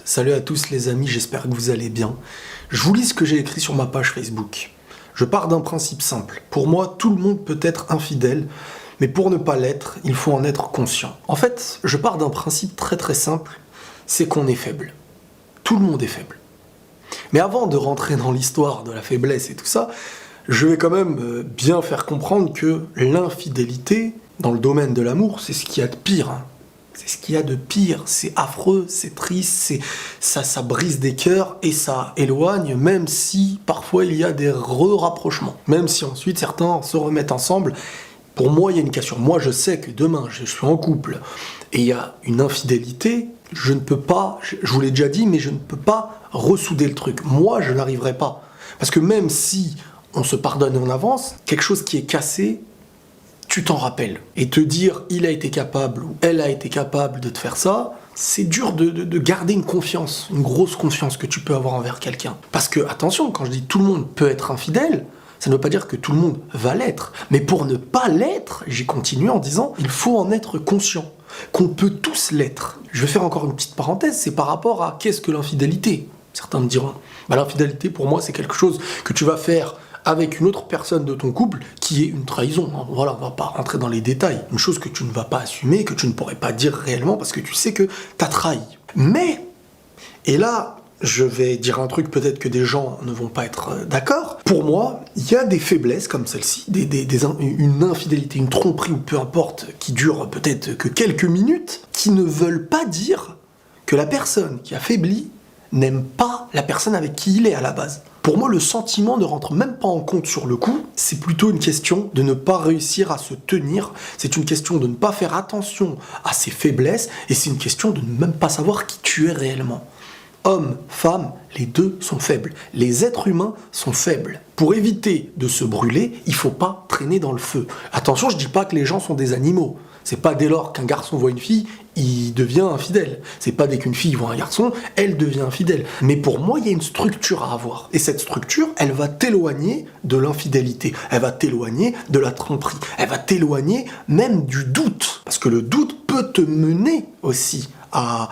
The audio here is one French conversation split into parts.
Salut à tous les amis, j'espère que vous allez bien. Je vous lis ce que j'ai écrit sur ma page Facebook. Je pars d'un principe simple. Pour moi, tout le monde peut être infidèle, mais pour ne pas l'être, il faut en être conscient. En fait, je pars d'un principe très simple, c'est qu'on est faible. Tout le monde est faible. Mais avant de rentrer dans l'histoire de la faiblesse et tout ça, je vais quand même bien faire comprendre que l'infidélité, dans le domaine de l'amour, c'est ce qu'il y a de pire. C'est ce qu'il y a de pire, c'est affreux, c'est triste, ça brise des cœurs et ça éloigne, même si parfois il y a des rapprochements. Même si ensuite certains se remettent ensemble, pour moi il y a une cassure. Moi je sais que demain je suis en couple et il y a une infidélité, je ne peux pas, je vous l'ai déjà dit, mais je ne peux pas ressouder le truc. Moi je n'arriverai pas. Parce que même si on se pardonne en avance, quelque chose qui est cassé, tu t'en rappelles. Et te dire il a été capable ou elle a été capable de te faire ça, c'est dur de garder une confiance, une grosse confiance que tu peux avoir envers quelqu'un. Parce que, attention, quand je dis tout le monde peut être infidèle, ça ne veut pas dire que tout le monde va l'être. Mais pour ne pas l'être, j'ai continué en disant il faut en être conscient, qu'on peut tous l'être. Je vais faire encore une petite parenthèse, c'est par rapport à qu'est-ce que l'infidélité. Certains me diront, l'infidélité pour moi c'est quelque chose que tu vas faire avec une autre personne de ton couple qui est une trahison. Voilà, on va pas rentrer dans les détails. Une chose que tu ne vas pas assumer, que tu ne pourrais pas dire réellement parce que tu sais que t'as trahi. Mais, et là, je vais dire un truc peut-être que des gens ne vont pas être d'accord. Pour moi, il y a des faiblesses comme celle-ci, une infidélité, une tromperie ou peu importe, qui dure peut-être que quelques minutes, qui ne veulent pas dire que la personne qui a faibli n'aime pas la personne avec qui il est à la base. Pour moi, le sentiment ne rentre même pas en compte sur le coup, c'est plutôt une question de ne pas réussir à se tenir, c'est une question de ne pas faire attention à ses faiblesses, et c'est une question de ne même pas savoir qui tu es réellement. Hommes, femmes, les deux sont faibles. Les êtres humains sont faibles. Pour éviter de se brûler, il ne faut pas traîner dans le feu. Attention, je ne dis pas que les gens sont des animaux. C'est pas dès lors qu'un garçon voit une fille, il devient infidèle. C'est pas dès qu'une fille voit un garçon, elle devient infidèle. Mais pour moi, il y a une structure à avoir. Et cette structure, elle va t'éloigner de l'infidélité. Elle va t'éloigner de la tromperie. Elle va t'éloigner même du doute. Parce que le doute peut te mener aussi à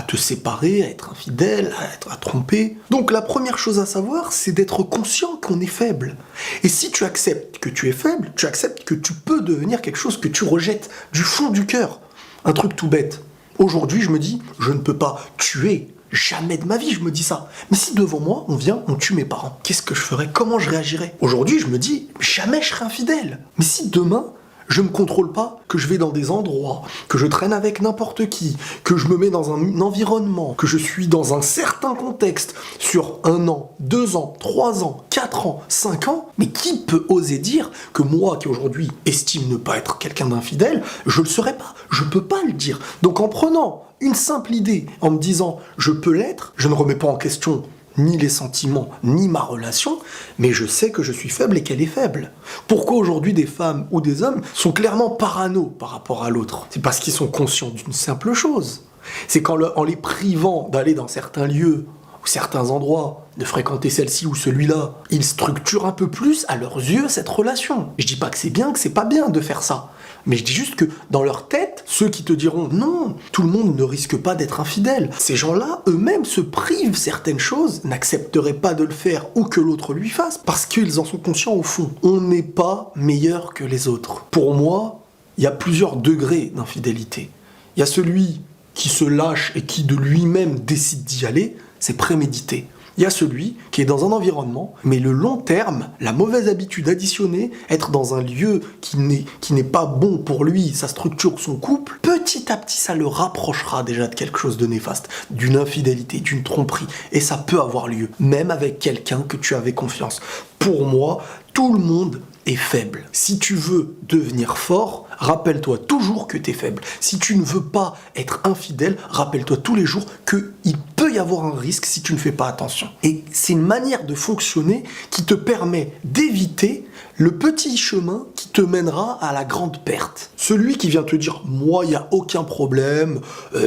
te séparer, à être infidèle, à tromper. Donc la première chose à savoir, c'est d'être conscient qu'on est faible. Et si tu acceptes que tu es faible, tu acceptes que tu peux devenir quelque chose que tu rejettes du fond du cœur. Un truc tout bête. Aujourd'hui, je me dis, je ne peux pas tuer. Jamais de ma vie, je me dis ça. Mais si devant moi, on tue mes parents, qu'est-ce que je ferais? Comment je réagirais? Aujourd'hui, je me dis, jamais je serai infidèle. Mais si demain, je me contrôle pas, que je vais dans des endroits, que je traîne avec n'importe qui, que je me mets dans un environnement, que je suis dans un certain contexte sur 1 an, 2 ans, 3 ans, 4 ans, 5 ans, mais qui peut oser dire que moi qui aujourd'hui estime ne pas être quelqu'un d'infidèle, je le serai pas, je peux pas le dire. Donc en prenant une simple idée, en me disant je peux l'être, je ne remets pas en question ni les sentiments, ni ma relation, mais je sais que je suis faible et qu'elle est faible. Pourquoi aujourd'hui des femmes ou des hommes sont clairement parano par rapport à l'autre? C'est parce qu'ils sont conscients d'une simple chose. C'est en les privant d'aller dans certains lieux ou certains endroits, de fréquenter celle-ci ou celui-là, ils structurent un peu plus à leurs yeux cette relation. Je dis pas que c'est bien, que c'est pas bien de faire ça. Mais je dis juste que dans leur tête, ceux qui te diront non, tout le monde ne risque pas d'être infidèle. Ces gens-là, eux-mêmes, se privent certaines choses, n'accepteraient pas de le faire ou que l'autre lui fasse, parce qu'ils en sont conscients au fond. On n'est pas meilleur que les autres. Pour moi, il y a plusieurs degrés d'infidélité. Il y a celui qui se lâche et qui de lui-même décide d'y aller, c'est prémédité. Il y a celui qui est dans un environnement, mais le long terme, la mauvaise habitude additionnée, être dans un lieu qui n'est pas bon pour lui, sa structure, son couple, petit à petit, ça le rapprochera déjà de quelque chose de néfaste, d'une infidélité, d'une tromperie. Et ça peut avoir lieu, même avec quelqu'un que tu avais confiance. Pour moi, tout le monde est faible. Si tu veux devenir fort, rappelle-toi toujours que tu es faible. Si tu ne veux pas être infidèle, rappelle-toi tous les jours qu'il peut y avoir un risque si tu ne fais pas attention. Et c'est une manière de fonctionner qui te permet d'éviter le petit chemin qui te mènera à la grande perte. Celui qui vient te dire « moi, il n'y a aucun problème,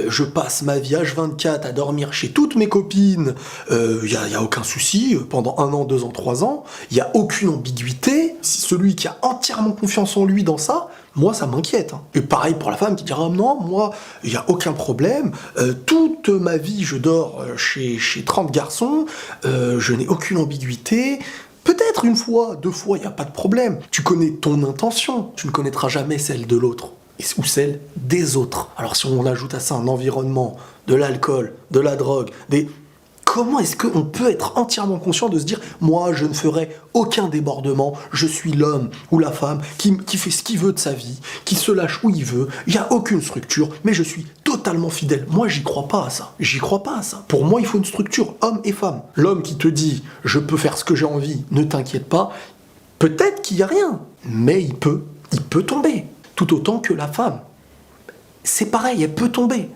je passe ma vie H24 à dormir chez toutes mes copines, il n'y a aucun souci, pendant 1 an, 2 ans, 3 ans, il n'y a aucune ambiguïté », celui qui a entièrement confiance en lui dans ça, moi ça m'inquiète. Et pareil pour la femme qui dira non, moi il n'y a aucun problème, toute ma vie je dors chez 30 garçons, je n'ai aucune ambiguïté. Peut-être une fois, 2 fois, il n'y a pas de problème. Tu connais ton intention, tu ne connaîtras jamais celle de l'autre ou celle des autres. Alors si on ajoute à ça un environnement, de l'alcool, de la drogue, comment est-ce qu'on peut être entièrement conscient de se dire « Moi, je ne ferai aucun débordement, je suis l'homme ou la femme qui fait ce qu'il veut de sa vie, qui se lâche où il veut, il n'y a aucune structure, mais je suis totalement fidèle. » Moi, j'y crois pas à ça. J'y crois pas à ça. Pour moi, il faut une structure, homme et femme. L'homme qui te dit « Je peux faire ce que j'ai envie, ne t'inquiète pas », peut-être qu'il n'y a rien, mais il peut tomber. Tout autant que la femme. C'est pareil, elle peut tomber.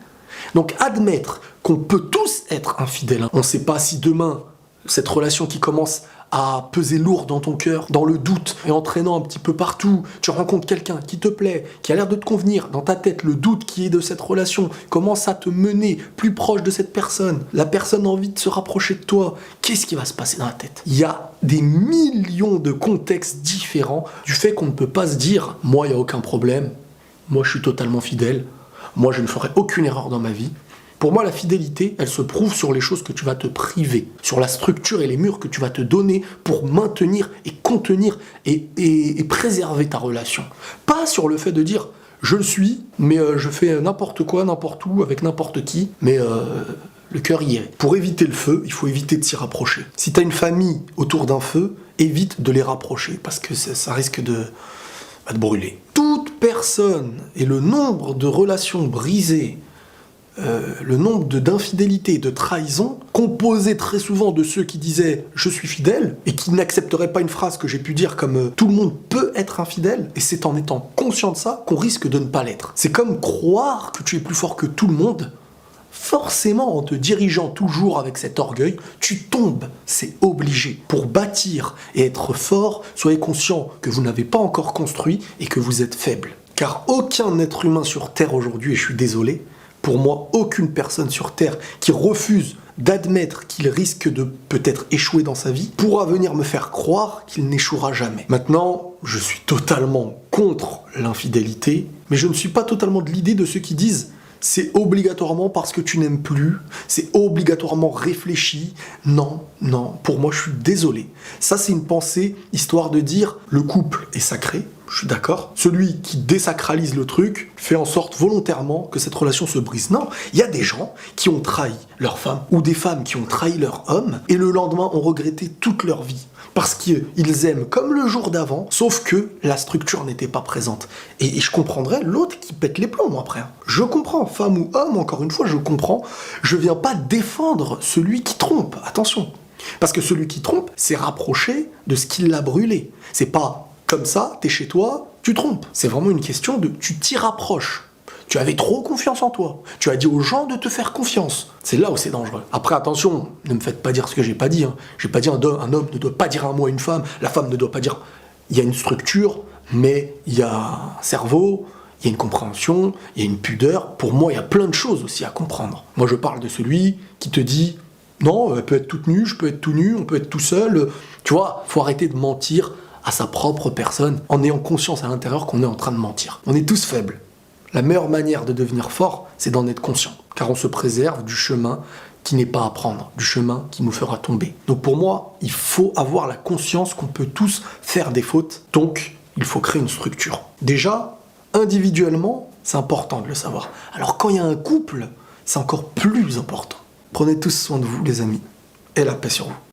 Donc admettre qu'on peut tous être infidèles, on ne sait pas si demain, cette relation qui commence à peser lourd dans ton cœur, dans le doute et entraînant un petit peu partout, tu rencontres quelqu'un qui te plaît, qui a l'air de te convenir, dans ta tête, le doute qui est de cette relation commence à te mener plus proche de cette personne, la personne a envie de se rapprocher de toi, qu'est-ce qui va se passer dans la tête? Il y a des millions de contextes différents du fait qu'on ne peut pas se dire « Moi, il n'y a aucun problème, moi je suis totalement fidèle, moi je ne ferai aucune erreur dans ma vie ». Pour moi, la fidélité, elle se prouve sur les choses que tu vas te priver, sur la structure et les murs que tu vas te donner pour maintenir et contenir et préserver ta relation. Pas sur le fait de dire « je le suis, mais je fais n'importe quoi, n'importe où, avec n'importe qui, mais le cœur y est ». Pour éviter le feu, il faut éviter de s'y rapprocher. Si tu as une famille autour d'un feu, évite de les rapprocher, parce que ça risque de brûler. Toute personne et le nombre de relations brisées, le nombre d'infidélités, de trahisons, composé très souvent de ceux qui disaient « je suis fidèle » et qui n'accepteraient pas une phrase que j'ai pu dire comme « tout le monde peut être infidèle » et c'est en étant conscient de ça qu'on risque de ne pas l'être. C'est comme croire que tu es plus fort que tout le monde. Forcément, en te dirigeant toujours avec cet orgueil, tu tombes, c'est obligé. Pour bâtir et être fort, soyez conscient que vous n'avez pas encore construit et que vous êtes faible. Car aucun être humain sur Terre aujourd'hui, et je suis désolé, pour moi, aucune personne sur Terre qui refuse d'admettre qu'il risque de peut-être échouer dans sa vie pourra venir me faire croire qu'il n'échouera jamais. Maintenant, je suis totalement contre l'infidélité, mais je ne suis pas totalement de l'idée de ceux qui disent c'est obligatoirement parce que tu n'aimes plus, c'est obligatoirement réfléchi. Non, non, pour moi je suis désolé. Ça c'est une pensée, histoire de dire le couple est sacré, je suis d'accord. Celui qui désacralise le truc fait en sorte volontairement que cette relation se brise. Non, il y a des gens qui ont trahi leur femme, ou des femmes qui ont trahi leur homme, et le lendemain ont regretté toute leur vie. Parce qu'ils aiment comme le jour d'avant, sauf que la structure n'était pas présente. Et je comprendrais l'autre qui pète les plombs après. Je comprends, femme ou homme, encore une fois, je comprends. Je viens pas défendre celui qui trompe, attention. Parce que celui qui trompe, c'est rapproché de ce qui l'a brûlé. C'est pas comme ça, t'es chez toi, tu trompes. C'est vraiment une question de tu t'y rapproches. Tu avais trop confiance en toi. Tu as dit aux gens de te faire confiance. C'est là où c'est dangereux. Après, attention, ne me faites pas dire ce que j'ai pas dit. J'ai pas dit un homme ne doit pas dire un mot à une femme. La femme ne doit pas dire... Il y a une structure, mais il y a un cerveau, il y a une compréhension, il y a une pudeur. Pour moi, il y a plein de choses aussi à comprendre. Moi, je parle de celui qui te dit « Non, elle peut être toute nue, je peux être tout nu, on peut être tout seul. » Tu vois, faut arrêter de mentir à sa propre personne en ayant conscience à l'intérieur qu'on est en train de mentir. On est tous faibles. La meilleure manière de devenir fort, c'est d'en être conscient. Car on se préserve du chemin qui n'est pas à prendre, du chemin qui nous fera tomber. Donc pour moi, il faut avoir la conscience qu'on peut tous faire des fautes. Donc, il faut créer une structure. Déjà, individuellement, c'est important de le savoir. Alors quand il y a un couple, c'est encore plus important. Prenez tous soin de vous, les amis, et la paix sur vous.